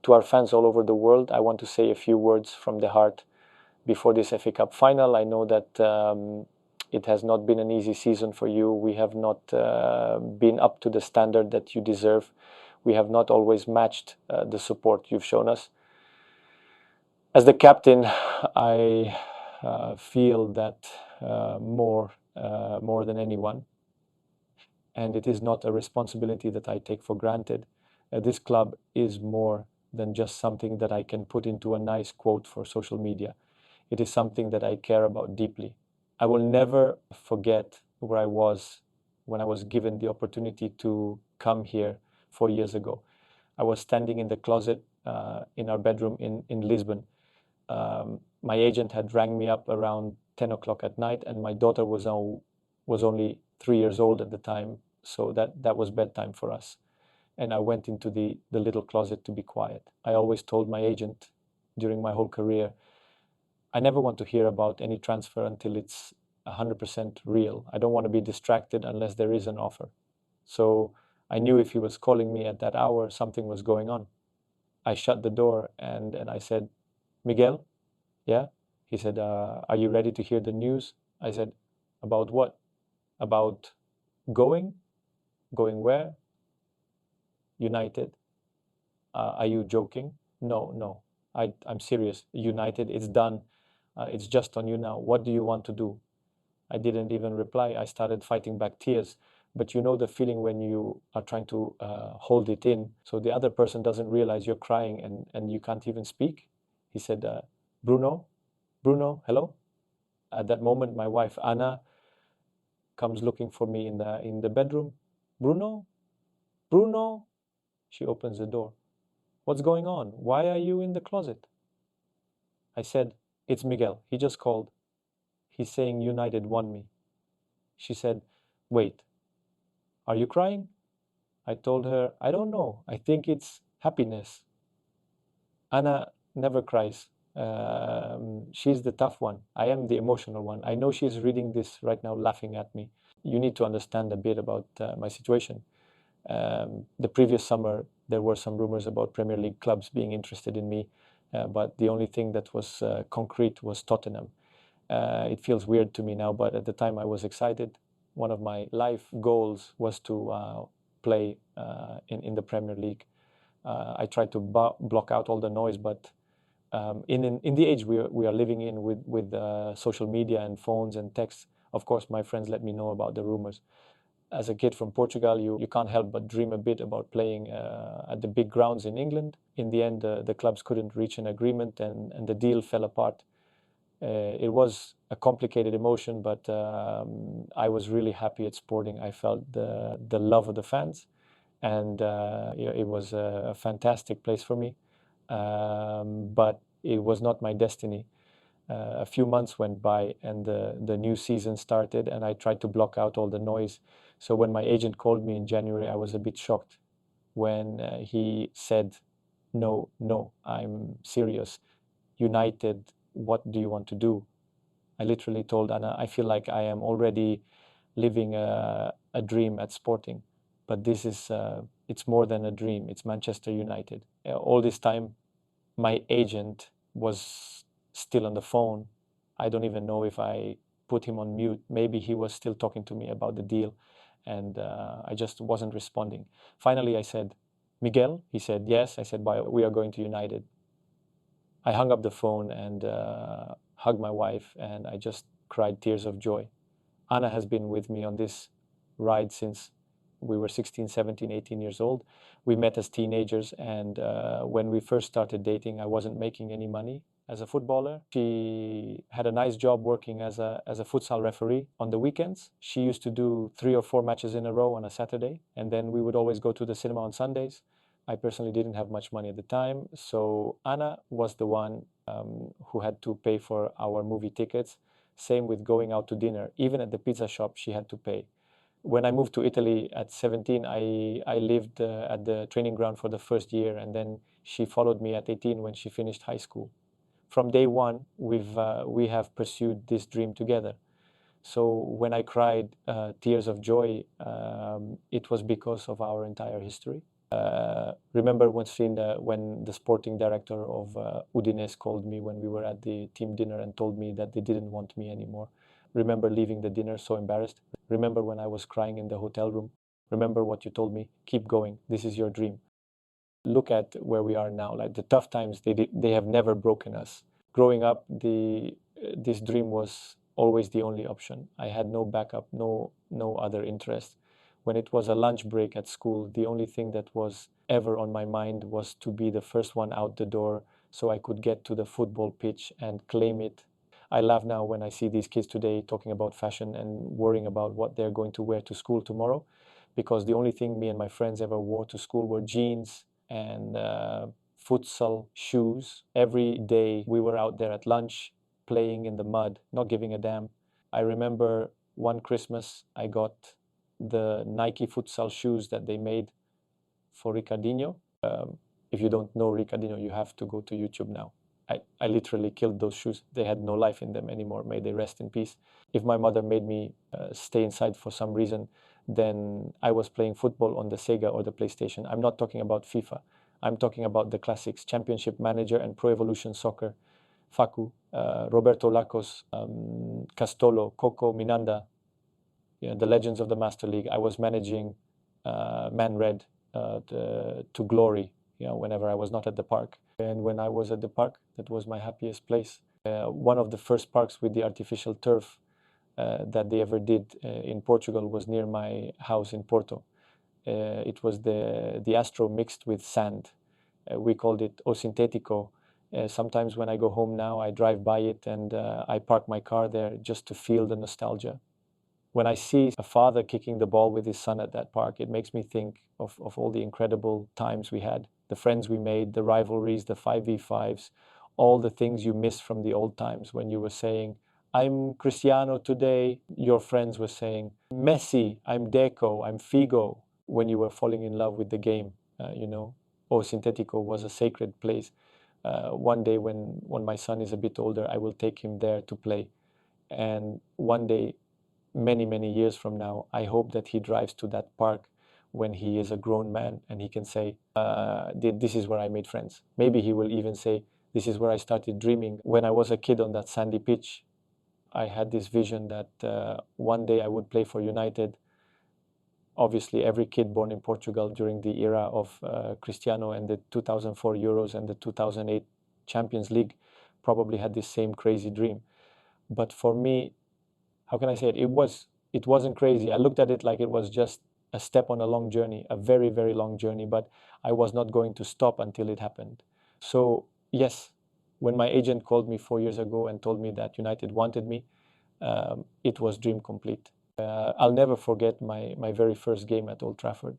To our fans all over the world, I want to say a few words from the heart before this FA Cup final. I know that it has not been an easy season for you. We have not been up to the standard that you deserve. We have not always matched the support you've shown us. As the captain, I feel that more than anyone, and it is not a responsibility that I take for granted. This club is more than just something that I can put into a nice quote for social media. It is something that I care about deeply. I will never forget where I was when I was given the opportunity to come here 4 years ago. I was standing in the closet in our bedroom in Lisbon. My agent had rang me up around 10 o'clock at night, and my daughter was only 3 years old at the time, so that was bedtime for us. And I went into the little closet to be quiet. I always told my agent during my whole career, I never want to hear about any transfer until it's 100% real. I don't want to be distracted unless there is an offer. So I knew if he was calling me at that hour, something was going on. I shut the door and I said, Miguel, yeah? He said, are you ready to hear the news? I said, about what? About going? Going where? United. Are you joking? No. I'm serious. United, it's done. It's just on you now. What do you want to do? I didn't even reply. I started fighting back tears. But you know the feeling when you are trying to hold it in, so the other person doesn't realize you're crying and you can't even speak. He said, Bruno, hello? At that moment, my wife, Anna, comes looking for me in the bedroom. Bruno? She opens the door. What's going on? Why are you in the closet? I said, it's Miguel. He just called. He's saying United won me. She said, wait, are you crying? I told her, I don't know. I think it's happiness. Anna never cries. She's the tough one. I am the emotional one. I know she's reading this right now, laughing at me. You need to understand a bit about my situation. The previous summer, there were some rumors about Premier League clubs being interested in me, but the only thing that was concrete was Tottenham. It feels weird to me now, but at the time I was excited. One of my life goals was to play in the Premier League. I tried to block out all the noise, but in the age we are living in with social media and phones and texts, of course, my friends let me know about the rumors. As a kid from Portugal, you can't help but dream a bit about playing at the big grounds in England. In the end, the clubs couldn't reach an agreement and the deal fell apart. It was a complicated emotion, but I was really happy at Sporting. I felt the love of the fans, and it was a fantastic place for me. But it was not my destiny. A few months went by and the new season started, and I tried to block out all the noise. So when my agent called me in January, I was a bit shocked when he said, no, I'm serious. United, what do you want to do? I literally told Anna, I feel like I am already living a dream at Sporting, but this is, it's more than a dream. It's Manchester United. All this time, my agent was still on the phone. I don't even know if I put him on mute. Maybe he was still talking to me about the deal, and I just wasn't responding. Finally, I said, Miguel? He said, yes. I said, we are going to United. I hung up the phone and hugged my wife, and I just cried tears of joy. Anna has been with me on this ride since we were 16, 17, 18 years old. We met as teenagers, and when we first started dating, I wasn't making any money as a footballer. She had a nice job working as a futsal referee on the weekends. She used to do 3 or 4 matches in a row on a Saturday, and then we would always go to the cinema on Sundays. I personally didn't have much money at the time, so Anna was the one who had to pay for our movie tickets. Same with going out to dinner. Even at the pizza shop, she had to pay. When I moved to Italy at 17, I lived at the training ground for the first year, and then she followed me at 18 when she finished high school. From day one, we have pursued this dream together. So when I cried tears of joy, it was because of our entire history. Remember when the sporting director of Udinese called me when we were at the team dinner and told me that they didn't want me anymore. Remember leaving the dinner so embarrassed. Remember when I was crying in the hotel room. Remember what you told me. Keep going. This is your dream. Look at where we are now. Like the tough times, they have never broken us. Growing up, this dream was always the only option. I had no backup, no other interest. When it was a lunch break at school, the only thing that was ever on my mind was to be the first one out the door so I could get to the football pitch and claim it. I laugh now when I see these kids today talking about fashion and worrying about what they're going to wear to school tomorrow, because the only thing me and my friends ever wore to school were jeans and futsal shoes. Every day we were out there at lunch playing in the mud, not giving a damn. I remember one Christmas I got the Nike futsal shoes that they made for Ricardinho. If you don't know Ricardinho, you have to go to YouTube now. I literally killed those shoes. They had no life in them anymore. May they rest in peace. If my mother made me stay inside for some reason, then I was playing football on the Sega or the PlayStation. I'm not talking about FIFA. I'm talking about the classics, Championship Manager and Pro Evolution Soccer, Facu, Roberto Lacos, Castolo, Coco, Minanda, the legends of the Master League. I was managing Man Red to glory, whenever I was not at the park. And when I was at the park, that was my happiest place. One of the first parks with the artificial turf that they ever did in Portugal was near my house in Porto. It was the Astro mixed with sand. We called it O Sintético. Sometimes when I go home now, I drive by it and I park my car there just to feel the nostalgia. When I see a father kicking the ball with his son at that park, it makes me think of all the incredible times we had, the friends we made, the rivalries, the 5v5s, all the things you miss from the old times when you were saying, I'm Cristiano today, your friends were saying, Messi, I'm Deco, I'm Figo, when you were falling in love with the game, O Sintético was a sacred place. One day when my son is a bit older, I will take him there to play. And one day, many years from now, I hope that he drives to that park when he is a grown man and he can say, this is where I made friends. Maybe he will even say, this is where I started dreaming. When I was a kid on that sandy pitch, I had this vision that one day I would play for United. Obviously, every kid born in Portugal during the era of Cristiano and the 2004 Euros and the 2008 Champions League probably had this same crazy dream. But for me, how can I say it? It wasn't crazy. I looked at it like it was just a step on a long journey, a very long journey, but I was not going to stop until it happened. So yes, when my agent called me 4 years ago and told me that United wanted me, it was dream complete. I'll never forget my very first game at Old Trafford.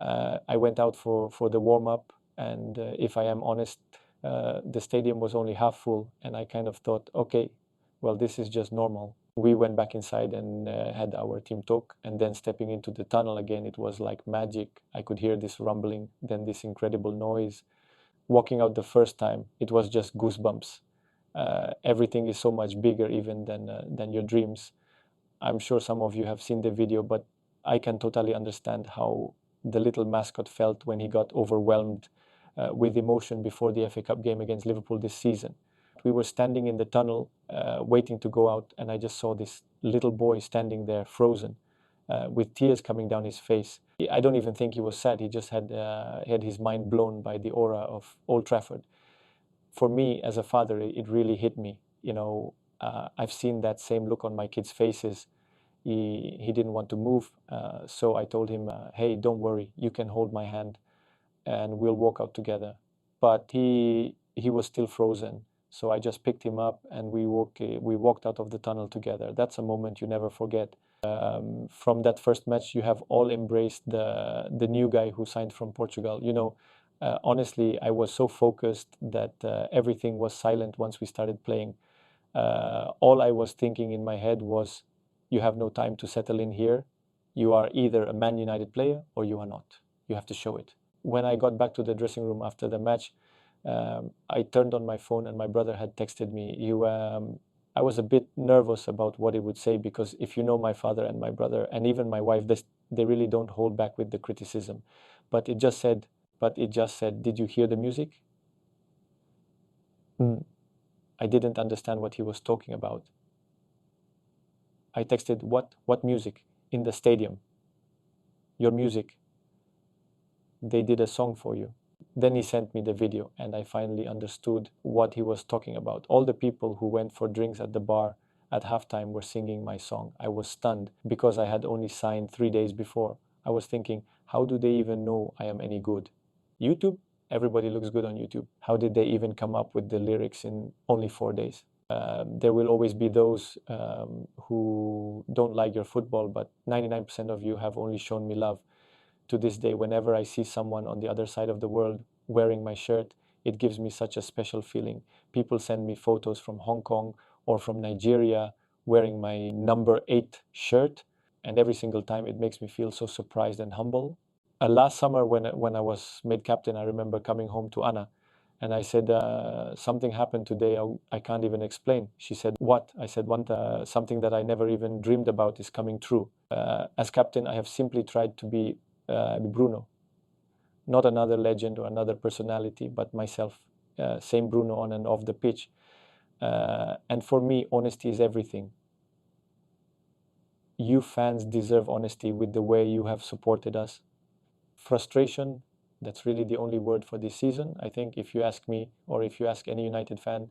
I went out for the warm-up, and if I am honest, the stadium was only half full, and I kind of thought, okay, well, this is just normal. We went back inside and had our team talk, and then stepping into the tunnel again, it was like magic. I could hear this rumbling, then this incredible noise. Walking out the first time, it was just goosebumps. Everything is so much bigger even than your dreams. I'm sure some of you have seen the video, but I can totally understand how the little mascot felt when he got overwhelmed with emotion before the FA Cup game against Liverpool this season. We were standing in the tunnel waiting to go out, and I just saw this little boy standing there frozen with tears coming down his face. I don't even think he was sad. He just had his mind blown by the aura of Old Trafford. For me, as a father, it really hit me. I've seen that same look on my kids' faces. He didn't want to move, so I told him, hey, don't worry, you can hold my hand and we'll walk out together. But he was still frozen, so I just picked him up and we walked out of the tunnel together. That's a moment you never forget. From that first match, you have all embraced the new guy who signed from Portugal. Honestly, I was so focused that everything was silent once we started playing. All I was thinking in my head was, you have no time to settle in here. You are either a Man United player or you are not. You have to show it. When I got back to the dressing room after the match, I turned on my phone and my brother had texted me. I was a bit nervous about what he would say, because if you know my father and my brother and even my wife, they really don't hold back with the criticism. but it just said, "Did you hear the music?" I didn't understand what he was talking about. I texted, "What music?" "In the stadium. Your music. They did a song for you." Then he sent me the video, and I finally understood what he was talking about. All the people who went for drinks at the bar at halftime were singing my song. I was stunned because I had only signed 3 days before. I was thinking, how do they even know I am any good? YouTube? Everybody looks good on YouTube. How did they even come up with the lyrics in only 4 days? There will always be those who don't like your football, but 99% of you have only shown me love. To this day, whenever I see someone on the other side of the world wearing my shirt, it gives me such a special feeling. People send me photos from Hong Kong or from Nigeria wearing my number 8 shirt, and every single time it makes me feel so surprised and humble. Last summer, when I was made captain, I remember coming home to Anna, and I said, "Something happened today I can't even explain." She said, "What?" I said, "Something that I never even dreamed about is coming true." As captain, I have simply tried to be Bruno, not another legend or another personality, but myself. Same Bruno on and off the pitch. And for me, honesty is everything. You fans deserve honesty with the way you have supported us. Frustration, that's really the only word for this season. I think if you ask me or if you ask any United fan,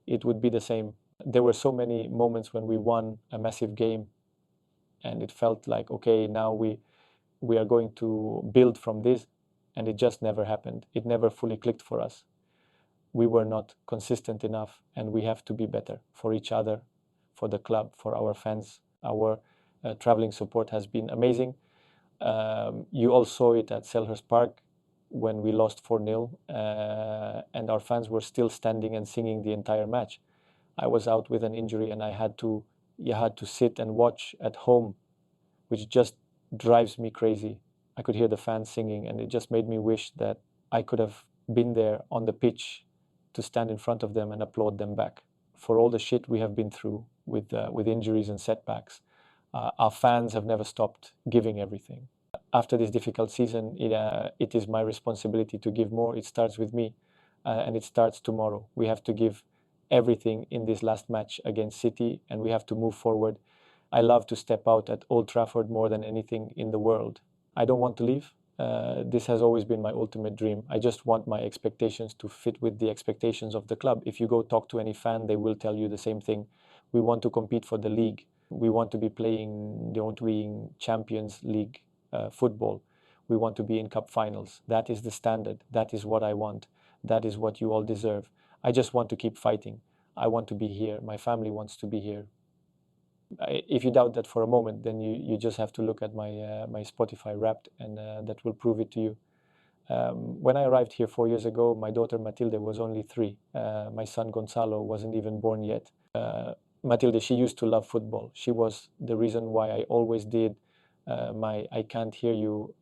it would be the same. There were so many moments when we won a massive game and it felt like, okay, now we are going to build from this, and it just never happened. It never fully clicked for us. We were not consistent enough, and we have to be better for each other, for the club, for our fans. Our traveling support has been amazing. You all saw it at Selhurst Park when we lost 4-0, and our fans were still standing and singing the entire match. I was out with an injury, and you had to sit and watch at home, which just drives me crazy. I could hear the fans singing, and it just made me wish that I could have been there on the pitch to stand in front of them and applaud them back. For all the shit we have been through with injuries and setbacks, our fans have never stopped giving everything. After this difficult season, it is my responsibility to give more. It starts with me, and it starts tomorrow. We have to give everything in this last match against City, and we have to move forward. I love to step out at Old Trafford more than anything in the world. I don't want to leave. This has always been my ultimate dream. I just want my expectations to fit with the expectations of the club. If you go talk to any fan, they will tell you the same thing. We want to compete for the league. We want to be playing Champions League football. We want to be in cup finals. That is the standard. That is what I want. That is what you all deserve. I just want to keep fighting. I want to be here. My family wants to be here. If you doubt that for a moment, then you just have to look at my Spotify Wrapped, and that will prove it to you. When I arrived here 4 years ago, my daughter Matilde was only 3. My son Gonzalo wasn't even born yet. Matilde, she used to love football. She was the reason why I always did my "I can't hear you"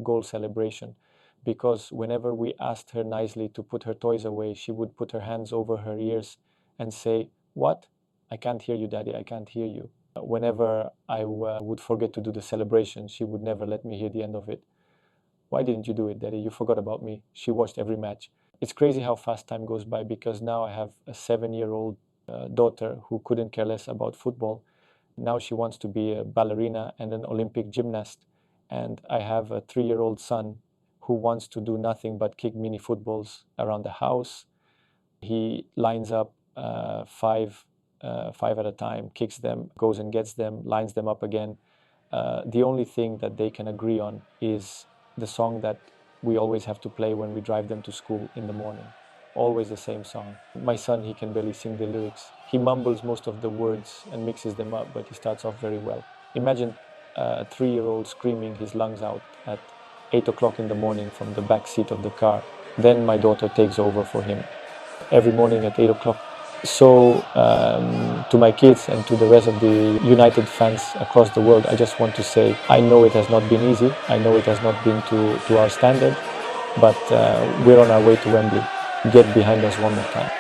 goal celebration, because whenever we asked her nicely to put her toys away, she would put her hands over her ears and say, "What? I can't hear you, Daddy, I can't hear you." Whenever I would forget to do the celebration, she would never let me hear the end of it. "Why didn't you do it, Daddy? You forgot about me." She watched every match. It's crazy how fast time goes by, because now I have a 7-year-old daughter who couldn't care less about football. Now she wants to be a ballerina and an Olympic gymnast. And I have a 3-year-old son who wants to do nothing but kick mini footballs around the house. He lines up five at a time, kicks them, goes and gets them, lines them up again. The only thing that they can agree on is the song that we always have to play when we drive them to school in the morning. Always the same song. My son, he can barely sing the lyrics. He mumbles most of the words and mixes them up, but he starts off very well. Imagine a 3-year-old screaming his lungs out at 8 o'clock in the morning from the back seat of the car. Then my daughter takes over for him every morning at 8 o'clock. So to my kids and to the rest of the United fans across the world, I just want to say, I know it has not been easy. I know it has not been to our standard, but we're on our way to Wembley. Get behind us one more time.